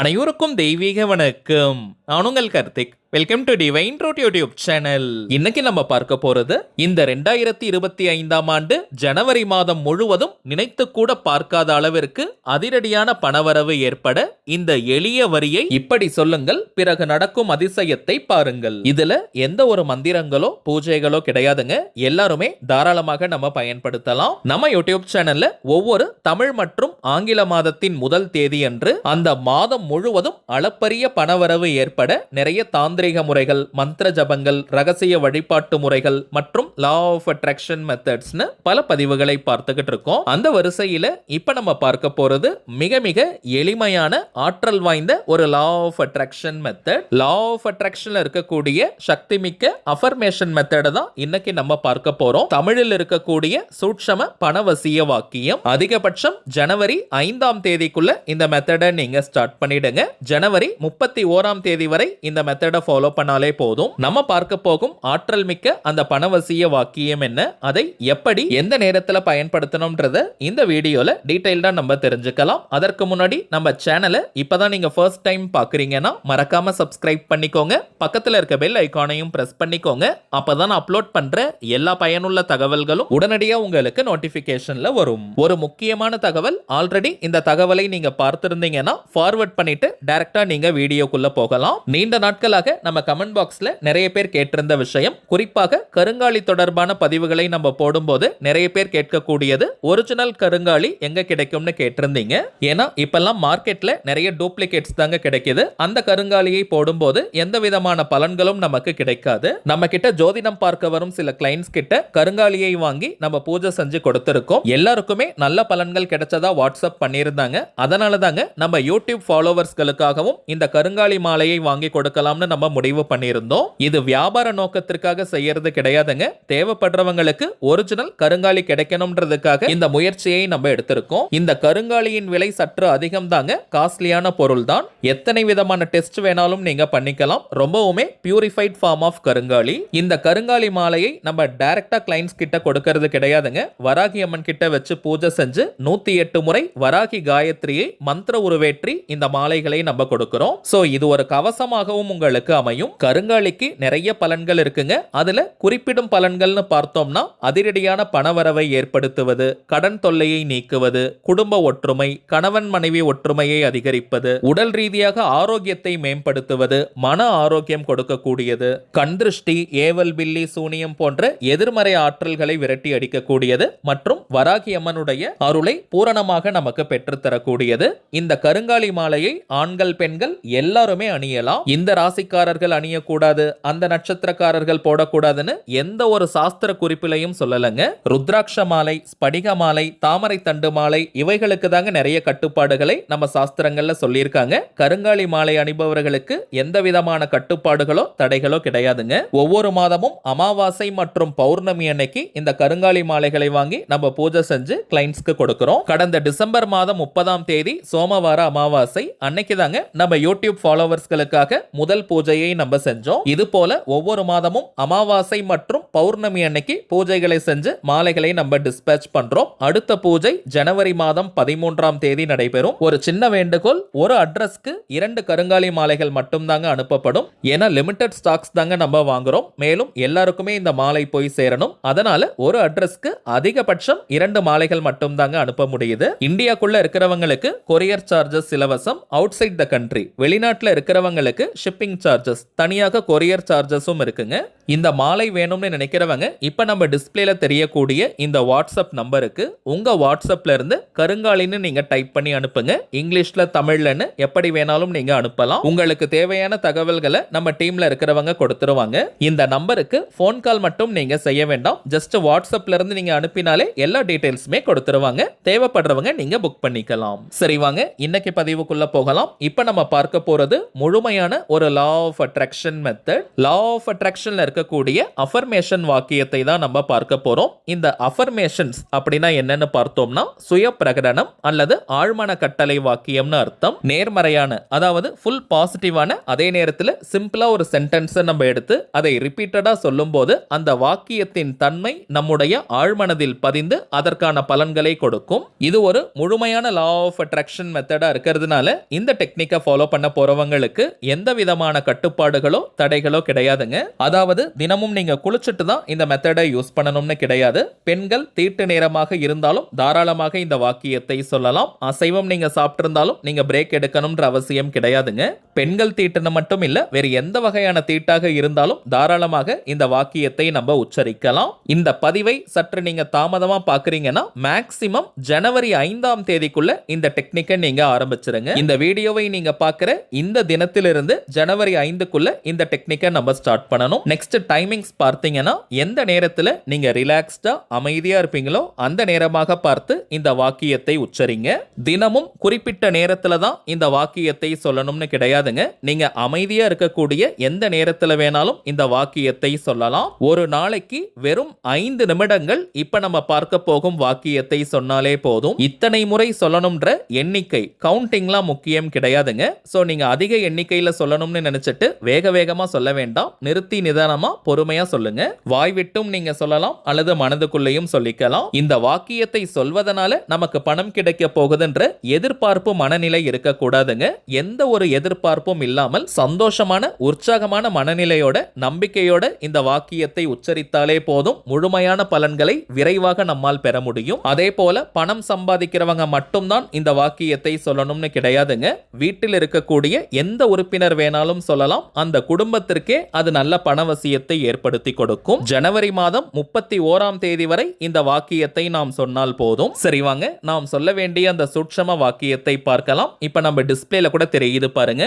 அனைவருக்கும் தெய்வீக வணக்கம். நான் உங்கள் Karthik. Welcome to divine truth YouTube channel. இன்னைக்கு நம்ம பார்க்க போறது இந்த 2025ஆம் ஆண்டு ஜனவரி மாதம் முழுவதும் நினைத்து கூட பார்க்காத அளவிற்கு அதிரடியான பணவரவு ஏற்பட இந்த எளிய வரியை இப்படி சொல்லுங்கள், பிறகு நடக்கும் அதிசயத்தை பாருங்கள். இதுல எந்த ஒரு மந்திரங்களோ பூஜைகளோ கிடையாதுங்க. எல்லாருமே தாராளமாக நம்ம பயன்படுத்தலாம். நம்ம யூடியூப் சேனல்ல ஒவ்வொரு தமிழ் மற்றும் ஆங்கில மாதத்தின் முதல் தேதி அன்று அந்த மாதம் முழுவதும் அளப்பரிய பணவரவு ஏற்பட நிறைய தாந்திரிக முறைகள், மந்திர ஜபங்கள், ரகசிய வழிபாட்டு முறைகள் மற்றும் லா ஆஃப் அட்ராக்ஷன் மெத்தட்ஸ்னு பல பதிவுகளை பார்த்துக்கிட்டு இருக்கோம். அந்த வரிசையில இப்ப நம்ம பார்க்க போறது மிக மிக எளிமையான ஆற்றல் வாய்ந்த ஒரு law of attraction method. Law of அட்ராக்ஷன்ல இருக்கக்கூடிய சக்தி மிக்க அஃபர்மேஷன் மெத்தட் தான் இன்னைக்கு நம்ம பார்க்க போறோம். தமிழில் இருக்கக்கூடிய சூட்சம பணவசிய வாக்கியம். அதிகபட்சம் ஜனவரி 5ஆம் தேதிக்குள்ள இந்த மெத்தடை நீங்க ஸ்டார்ட் பண்ணிடுங்க. ஜனவரி 31ஆம் தேதி வரை இந்த மெத்தடை ஃபாலோ பண்ணாலே போதும். நம்ம பார்க்க போகும் ஆற்றல் மிக்க அந்த பணவசிய வாக்கியம் என்ன, அதை எப்படி எந்த நேரத்தில் பயன்படுத்தணும்ன்றத இந்த வீடியோல டீடைல்டா நம்ம தெரிஞ்சுக்கலாம். அதற்கு முன்னாடி நம்ம சேனலை இப்பதான் நீங்க ஃபர்ஸ்ட் டைம் பாக்குறீங்கன்னா மறக்காம சப்ஸ்கிரைப் பண்ணிக்கோங்க. பக்கத்துல இருக்க பெல் ஐகானையும் பிரஸ் பண்ணிக்கோங்க. அப்பதான் அப்லோட் பண்ற எல்லா பயனுள்ள தகவல்களும் உடனடியா உங்களுக்கு நோட்டிபிகேஷன்ல வரும். ஒரு முக்கியமான தகவல், ஆல்ரெடி இந்த தகவலை நீங்க பார்த்திருந்தீங்கன்னா ஃபார்வர்ட் பண்ணிட்டு டைரக்டா நீங்க வீடியோக்குள்ள போகலாம். நீண்ட நாட்களாக நம்ம கமெண்ட் பாக்ஸ்ல நிறைய பேர் கேட்டிருந்த விஷயம், குறிப்பாக கருங்காலி தொடர்பான பதிவுகளை நம்ம போடும்போது நிறைய பேர் கேட்கக்கூடியது ஒரிஜினல் கருங்காலி எங்க கிடைக்கும்னு கேட்டிருந்தீங்க. ஏன்னா இப்பெல்லாம் மார்க்கெட்ல நிறைய டூப்ளிகேட்ஸ் தாங்க கிடைக்குது. அந்த கருங்காலியை போடும்போது எந்த விதமான பலன்களும் நமக்கு கிடைக்காது. நம்ம கிட்ட ஜோதிடம் பார்க்க வரும் சில கிளைண்ட்ஸ் கிட்ட கருங்காலியை வாங்கி நம்ம பூஜை செஞ்சு கொடுத்திருக்கோம். எல்லாருக்குமே நல்ல பலன்கள் கிடைச்சதா வாட்ஸ்அப் பண்ணியிருந்தாங்க. அதனால தாங்க நம்ம யூடியூப் ஃபாலோவர்ஸ்களுக்காகவும் இந்த கருங்காலி மாலையை வாங்கி கொடுக்கலாம்னு நம்ம முடிவு பண்ணியிருந்தோம். இது வியாபார நோக்கத்திற்காக செய்யறது கிடையாதுங்க. தேவைப்படுறவங்களுக்கு ஒரிஜினல் கருங்காலி கிடைக்கணும்ன்றதுக்காக இந்த முயற்சியை நம்ம எடுத்திருக்கோம். இந்த கருங்காலியின் விலை சற்று அதிகம் தாங்க, காஸ்ட்லியான பொருள் தான். எத்தனை விதமான டெஸ்ட் வேணாலும் நீங்க பண்ணிக்கலாம். ரொம்பவுமே பியூரிஃபைட் ஃபார்ம் ஆஃப் கருங்காலி. இந்த கருங்காலி மாலையை நம்ம டைரக்டா கிளைண்ட்ஸ் கிட்ட கொடுக்கிறது கிடையாதுங்க. வராகி அம்மன் கிட்ட வச்சு பூஜை செஞ்சு 108 முறை வராகி காயத்ரியை மந்திர உருவேற்றி இந்த மாலைகளை நம்ம கொடுக்கிறோம். சோ இது ஒரு கவசமாகவும் உங்களுக்கு அமையும். கருங்காலிக்கு நிறைய பலன்கள் இருக்குங்க. அதுல குறிப்பிடும் பலன்கள்னு பார்த்தோம்னா அதிரடியான பணவரவை ஏற்படுத்துவது, கடன் தொல்லையை நீக்குவது, குடும்ப ஒற்றுமை, கணவன் மனைவி ஒற்றுமையை அதிகரிப்பது, உடல் ரீதியாக ஆரோக்கியத்தை மேம்படுத்துவது, மன ஆரோக்கியம் கொடுக்கக்கூடியது, கண் திருஷ்டி, ஏவல் பில்லி, சூனியம் போன்ற எதிர்மறை ஆற்றல்களை விரட்டி அடிக்கக்கூடியது மற்றும் வராகி அம்மனுடைய அருளை பூரணமாக நமக்கு பெற்றுத்தரக்கூடியது. இந்த கருங்காலி மாலையை ஆண்கள் பெண்கள் எல்லாருமே அணியலாம். இந்த ராசிக்காரர்கள் அணியக்கூடாது, அந்த நட்சத்திரக்காரர்கள் போடக்கூடாதுன்னு எந்த ஒரு சாஸ்திர குறிப்பிலையும் சொல்லலங்க. ருத்ராட்ச மாலை, ஸ்படிக மாலை, தாமரை தண்டு மாலை இவைகளுக்கு தாங்க நிறைய கட்டுப்பாடுகளை நம்ம சாஸ்திரங்கள்ல சொல்லியிருக்காங்க. கருங்காலி மாலை அணிபவர்களுக்கு எந்த விதமான கட்டுப்பாடுகளோ தடைகளோ கிடையாதுங்க. ஒவ்வொரு மாதமும் அமாவாசை மற்றும் பௌர்ணமி அன்னைக்கு இந்த கருங்காலி மாலைகளை வாங்கி நம்ம பூஜை செஞ்சு கிளைண்ட்ஸ்க்கு கொடுக்கிறோம். கடந்த டிசம்பர் மாதம் 30ஆம் தேதி சோமவார அமாவாசை அன்னைக்கு தாங்க நம்ம யூடியூப் ஃபாலோவர்ஸ்களுக்காக முதல் பூஜையை நம்ம செஞ்சோம். இது போல ஒவ்வொரு மாதமும் அமாவாசை மற்றும் பௌர்ணமி அன்னைக்கு பூஜைகளை செஞ்சு மாலைகளை நம்ம டிஸ்பேட்ச் பண்றோம். அடுத்த பூஜை ஜனவரி மாதம் 13ஆம் தேதி நடைபெறும். ஒரு சின்ன வேண்டுகோள், ஒரு அட்ரஸ்க்கு 2 கருங்காலி மாலைகள் மட்டும் தாங்க அனுப்பப்படும். ஏன்னா லிமிடெட் ஸ்டாக்ஸ் தாங்க நம்ம வாங்குறோம். மேலும் எல்லாருக்குமே இந்த மாலை போய் சேரணும். அதனால ஒரு அட்ரஸ்க்கு அதிகபட்சம் 2 மாலைகள் மட்டும் தாங்க அனுப்ப முடியுது. இந்தியாக்குள்ள இருக்கிறவங்களுக்கு கொரியர் சார்ஜஸ் இலவசம். அவுட் சைட் த கண்ட்ரி, வெளிநாட்டுல இருக்கிறவங்களுக்கு ஷிப்பிங் சார்ஜஸ் தனியாக, கொரியர் சார்ஜஸும் இருக்குங்க. இந்த மாலை வேணும்னு நினைக்கிறவங்க இப்ப நம்ம டிஸ்பிளேல தெரியக்கூடிய இந்த வாட்ஸ்அப் நம்பருக்கு உங்க வாட்ஸ்அப்ல இருந்து கருங்காலின்னு நீங்க டைப் பண்ணி அனுப்புங்க. இங்கிலீஷ்ல, தமிழ்லன்னு எப்படி வேணாலும் நீங்க அனுப்பலாம். உங்களுக்கு தேவையான தகவல்களை நம்ம டீம்ல இருக்கிறவங்க கொடுத்துருவாங்க. இந்த நம்பருக்கு போன் கால் மட்டும் நீங்க செய்ய வேண்டாம். ஜஸ்ட் வாட்ஸ்அப்ல இருந்து நீங்க அனுப்பினாலே எல்லா டீடைல்ஸுமே கொடுத்துருவாங்க. தேவைப்படுறவங்க நீங்க புக் பண்ணிக்கலாம். சரி வாங்க இன்னைக்கு பதிவுக்குள்ள போகலாம். இப்ப நம்ம பார்க்க போறது முழுமையான ஒரு law of attraction method. Law of அட்ராக்ஷன்ல இருக்கக்கூடிய அஃபர்மேஷன் வாக்கியத்தை தான் நம்ம பார்க்க போறோம். இந்த அஃபர்மேஷன்ஸ் அப்படின்னா என்னன்னு பார்த்தோம்னா சுய பிரகடனம் அல்லது ஆழ்மன கட்டளை வாக்கியம்னு அர்த்தம். நேர்மறையான, அதாவது ஃபுல் பாசிட்டிவான, அதே நேரத்தில் சிம்பிளா ஒரு சென்டென்ஸை நம்ம எடுத்து அதை ரிப்பீட்டடா சொல்லும் போது அந்த வாக்கியத்தின் தன்மை நம்முடைய ஆழ்மனதில் பதிந்து அதற்கான பலன்களை கொடுக்கும். இது ஒரு முழுமையான லா ஆஃப் அட்ராக்ஷன் மெத்தடா இருக்கிறதுனால இந்த டெக்னிக்கை ஃபாலோ பண்ண போறவங்களுக்கு எந்த விதமான கட்டுப்பாடுகளோ தடைகளோ கிடையாதுங்க. அதாவது தினமும் நீங்க குளிச்சுட்டு தான் இந்த மெத்தடை யூஸ் பண்ணணும்னு கிடையாது. பெண்கள் தீட்டு நேரமாக இருந்தாலும் தாராளமாக இந்த வாக்கியத்தை சொல்லலாம். அசைவம் நீங்க சாப்பிட்டு இருந்தாலும் நீங்க பிரேக் எடுக்கணும்ன்ற அவசியம் கிடையாதுங்க. பெண்கள் தீட்டுன்னு மட்டும் இல்ல, வேறு எந்த வகையான தீட்டாக இருந்தாலும் தாராளமாக இந்த வாக்கியத்தை நம்ம உச்சரிக்கலாம். இந்த பதிவை சற்று நீங்க தாமதமா பாக்குறீங்கன்னா மேக்சிமம் ஜனவரி 5ஆம் தேதிக்குள்ள இந்த டெக்னிக்கை நீங்க ஆரம்பிச்சிருங்க. இந்த வீடியோவை நீங்க பார்க்கிற இந்த தினத்திலிருந்து ஜனவரி 5க்குள்ள இந்த டெக்னிக்கை நம்ம ஸ்டார்ட் பண்ணணும். நெக்ஸ்ட் டைமிங்ஸ் பார்த்தீங்கன்னா எந்த நேரத்தில் நீங்க ரிலாக்ஸ்டா அமைதியா இருப்பீங்களோ அந்த நேரமாக பார்த்து இந்த வாக்கியத்தை உச்சரிங்க. தினமும் குறிப்பிட்ட நேரத்துல தான் இந்த வாக்கியத்தை சொல்லணும்னு கிடையாதுங்க. நீங்க அமைதியா இருக்கக்கூடிய எந்த நேரத்தில் வேணாலும் இந்த வாக்கியத்தை சொல்லலாம். ஒரு நாளைக்கு வெறும் 5 நிமிடங்கள் இப்ப நம்ம பார்க்க போகும் வாக்கியத்தை சொன்னாலே போதும். இத்தனை முறை சொல்லணும்ன்ற எண்ணிக்கை கவுண்டிங்லாம் முக்கியம் கிடையாதுங்க. சோ நீங்க அதிக எண்ணிக்கையில சொல்லணும்னு நினைச்சிட்டு வேக வேகமா சொல்ல வேண்டாம். நிறுத்தி நிதானமா பொறுமையா சொல்லுங்க. வாய் விட்டும் நீங்க சொல்லலாம் அல்லது மனதுக்குள்ளேயும் சொல்லிக்கலாம். இந்த வாக்கியத்தை சொல்வதனால நமக்கு பணம் கிடைக்க போகுதுன்ற எதிர்பார்ப்பு மனநிலை இருக்கக்கூடாதுங்க. எந்த ஒரு எதிர்பார்ப்பும் இல்லாமல் சந்தோஷமான உற்சாகமான மனநிலையோட நம்பிக்கையோட இந்த வாக்கியத்தை உச்சரித்தாலே போதும். முழுமையான பலன்களை விரைவாக நம்மால் பெற முடியும். அதே போல பணம் சம்பாதிக்கிறவங்க மட்டும்தான் இந்த வாக்கியத்தை சொல்லணும்னு கிடையாதுங்க. வீட்டில் இருக்கக்கூடிய எந்த உறுப்பினர் வேணாலும் சொல்லலாம். அந்த குடும்பத்திற்கே அது நல்ல பணவசியத்தை ஏற்படுத்தி கொடுக்கும். ஜனவரி மாதம் 31ஆம் தேதி வரை இந்த வாக்கியத்தை நாம் சொன்னால் போதும். சரி வாங்க, நாம் சொல்ல வேண்டிய அந்த சூட்சம வாக்கியத்தை பார்க்கலாம். இப்ப நம்ம டிஸ்பிளேல கூட தெரியுது பாருங்க.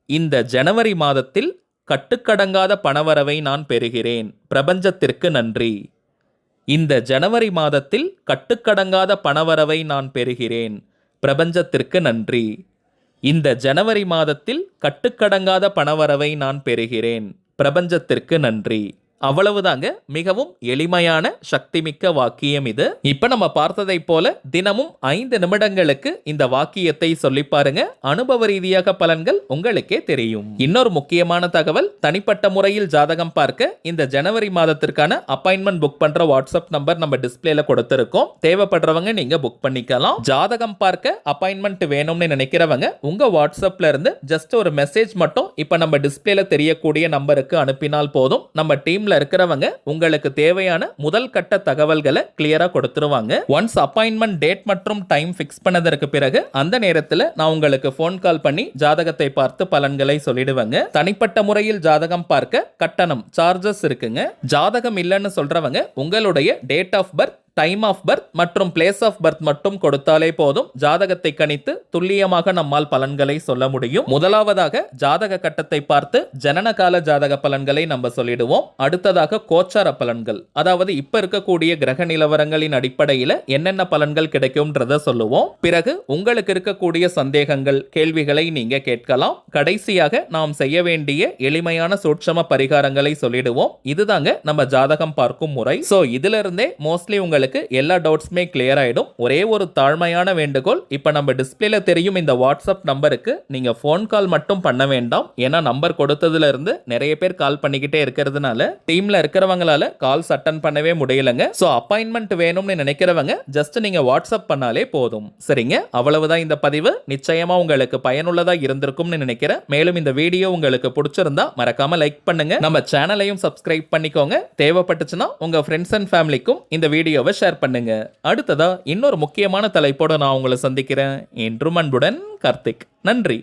இந்த ஜனவரி மாதத்தில் கட்டுக்கடங்காத பணவரவை நான் பெறுகிறேன். பிரபஞ்சத்திற்கு நன்றி. இந்த ஜனவரி மாதத்தில் கட்டுக்கடங்காத பணவரவை நான் பெறுகிறேன். பிரபஞ்சத்திற்கு நன்றி. இந்த ஜனவரி மாதத்தில் கட்டுக்கடங்காத பணவரவை நான் பெறுகிறேன். பிரபஞ்சத்திற்கு நன்றி. அவ்வளவுதாங்க. மிகவும் எளிமையான சக்திமிக்க வாக்கியம் இது. இப்ப நம்ம பார்த்ததை போல தினமும் 5 நிமிடங்களுக்கு இந்த வாக்கியத்தை சொல்லி பாருங்க. அனுபவ ரீதியாக பலன்கள் உங்களுக்கே தெரியும். இன்னொரு முக்கியமான தகவல், தனிப்பட்ட முறையில் ஜாதகம் பார்க்க இந்த ஜனவரி மாதத்திற்கான அப்பாயின்மெண்ட் புக் பண்ற வாட்ஸ்அப் நம்பர் நம்ம டிஸ்பிளேல கொடுத்திருக்கோம். தேவைப்படுறவங்க நீங்க புக் பண்ணிக்கலாம். ஜாதகம் பார்க்க அப்பாயின்மெண்ட் வேணும்னு நினைக்கிறவங்க உங்க வாட்ஸ்அப்ல இருந்து ஜஸ்ட் ஒரு மெசேஜ் மட்டும் இப்ப நம்ம டிஸ்பிளேல தெரியக்கூடிய நம்பருக்கு அனுப்பினால் போதும். நம்ம டீம் இருக்கிறவங்க உங்களுக்கு தேவையான முதல் கட்ட தகவல்களை கிளியரா கொடுத்துருவாங்க. ஒன்ஸ் அப்பாயின்மெண்ட் டேட் மற்றும் டைம் ஃபிக்ஸ் பண்ணதற்கு பிறகு அந்த நேரத்தில் நான் உங்களுக்கு ஃபோன் கால் பண்ணி ஜாதகத்தை பார்த்து பலன்களை சொல்லிடுவேங்க. தனிப்பட்ட முறையில் ஜாதகம் பார்க்க கட்டணம் சார்ஜஸ் இருக்குங்க. ஜாதகம் இல்லைன்னு சொல்றவங்க உங்களுடைய date of birth, time of birth மற்றும் பிளேஸ் ஆஃப் பர்த் மட்டும் கொடுத்தாலே போதும். ஜாதகத்தை கணித்து துல்லியமாக நம்மால் பலன்களை சொல்ல முடியும். முதலாவதாக ஜாதக கட்டத்தை பார்த்து ஜனன கால ஜாதக பலன்களை நம்ம சொல்லிடுவோம். அடுத்ததாக கோச்சார பலன்கள், அதாவது இப்ப இருக்கக்கூடிய கிரக நிலவரங்களின் அடிப்படையில் என்னென்ன பலன்கள் கிடைக்கும்ன்றத சொல்லுவோம். பிறகு உங்களுக்கு இருக்கக்கூடிய சந்தேகங்கள், கேள்விகளை நீங்க கேட்கலாம். கடைசியாக நாம் செய்ய வேண்டிய எளிமையான சூட்சம பரிகாரங்களை சொல்லிடுவோம். இதுதாங்க நம்ம ஜாதகம் பார்க்கும் முறை. சோ இதுல இருந்தே மோஸ்ட்லி உங்களுக்கு எல்லா டவுட்ஸ்மே கிளியர் ஆயிடும். ஒரே ஒரு தாழ்மையான வேண்டுகோள், இப்ப நம்ம டிஸ்பிளேல தெரியும் இந்த வாட்ஸ்அப் நம்பருக்கு நீங்க ஃபோன் கால் மட்டும் பண்ண வேண்டாம். ஏன்னா நம்பர் கொடுத்ததுல இருந்து நிறைய பேர் கால் பண்ணிக்கிட்டே இருக்கிறதுனால டீம்ல இருக்கிறவங்களால கால்ஸ் அட்டன் பண்ணவே முடியலங்க. சோ அப்பாயின்மெண்ட் வேணும்னு நினைக்கிறவங்க ஜஸ்ட் நீங்க வாட்ஸ்அப் பண்ணாலே போதும். சரிங்க, அவ்வளவுதான் இந்த பதிவு. நிச்சயமா உங்களுக்கு பயனுள்ளதா இருந்திருக்கும்னு நினைக்கிறேன். மேலும் இந்த வீடியோ உங்களுக்கு பிடிச்சிருந்தா மறக்காம லைக் பண்ணுங்க. நம்ம சேனலையும் சப்ஸ்கிரைப் பண்ணிக்கோங்க. தேவைப்பட்டுச்சுன்னா உங்க ஃப்ரெண்ட்ஸ் அண்ட் ஃபேமிலிக்கும் இந்த வீடியோவை ஷேர் பண்ணுங்க. அடுத்ததா இன்னொரு முக்கியமான தலைப்போட நான் உங்களை சந்திக்கிறேன். என்றும் அன்புடன் கார்த்திக். நன்றி.